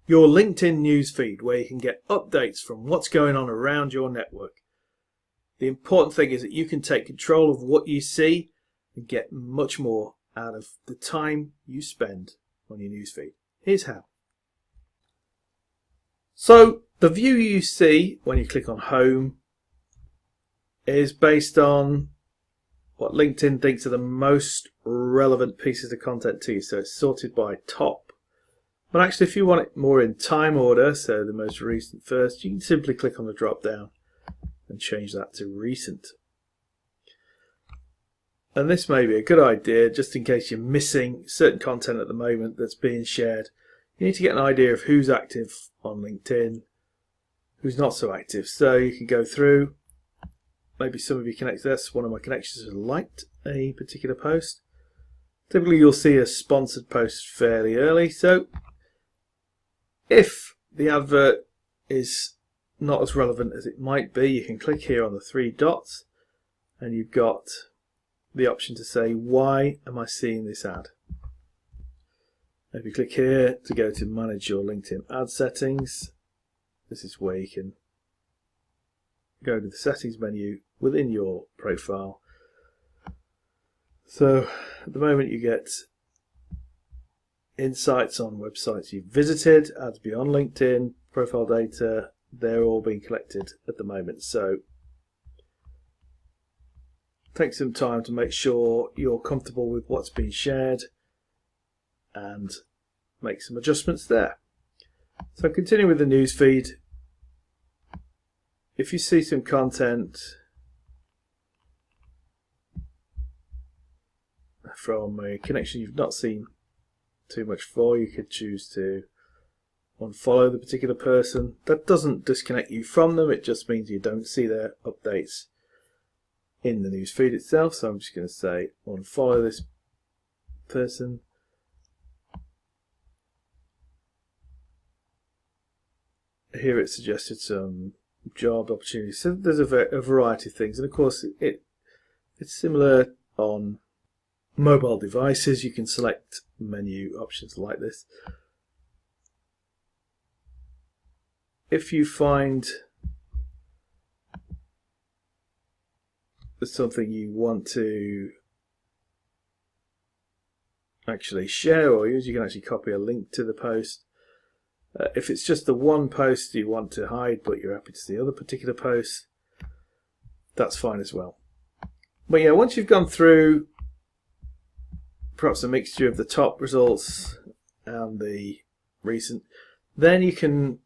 your LinkedIn newsfeed, where you can get updates from what's going on around your network. The important thing is that you can take control of what you see and get much more out of the time you spend on your newsfeed. Here's how. So the view you see when you click on Home is based on what LinkedIn thinks are the most relevant pieces of content to you. So it's sorted by top. But actually, if you want it more in time order, so the most recent first, you can simply click on the drop down and change that to recent. And this may be a good idea just in case you're missing certain content at the moment that's being shared. You need to get an idea of who's active on LinkedIn, who's not so active. So you can go through, maybe some of you connect this. One of my connections has liked a particular post. Typically you'll see a sponsored post fairly early. So if the advert is not as relevant as it might be, you can click here on the three dots and you've got the option to say, why am I seeing this ad? If you click here to go to manage your LinkedIn ad settings, this is where you can go to the settings menu within your profile. So at the moment you get insights on websites you've visited, ads beyond LinkedIn, profile data, they're all being collected at the moment. So take some time to make sure you're comfortable with what's being shared and make some adjustments there. So continue with the newsfeed. If you see some content from a connection you've not seen too much for, you could choose to unfollow the particular person. That doesn't disconnect you from them, it just means you don't see their updates in the newsfeed itself. So I'm just going to say unfollow this person. Here it suggested some job opportunities. So there's a variety of things, and of course it's similar on mobile devices. You can select menu options like this. If you find there's something you want to actually share or use, you can actually copy a link to the post. If it's just the one post you want to hide but you're happy to see other particular posts, that's fine as well. But yeah, once you've gone through perhaps a mixture of the top results and the recent, then you can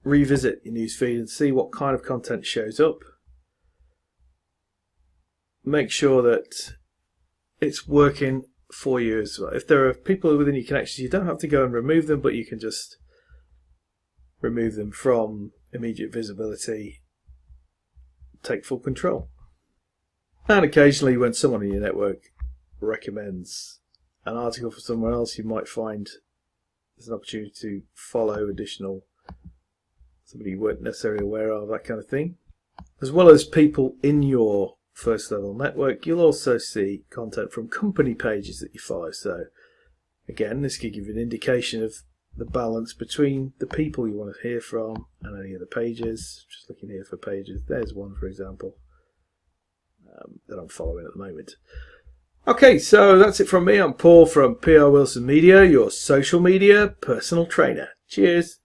revisit your newsfeed and see what kind of content shows up. Make sure that it's working for you as well. If there are people within your connections, you don't have to go and remove them, but you can just remove them from immediate visibility, take full control. And occasionally when someone in your network recommends an article for somewhere else, you might find there's an opportunity to follow additional somebody you weren't necessarily aware of, that kind of thing. As well as people in your first level network, you'll also see content from company pages that you follow. So again, this can give you an indication of the balance between the people you want to hear from and any of the pages. Just looking here for pages, there's one for example that I'm following at the moment. Okay, so that's it from me. I'm Paul from Wilson Media, your social media personal trainer. Cheers.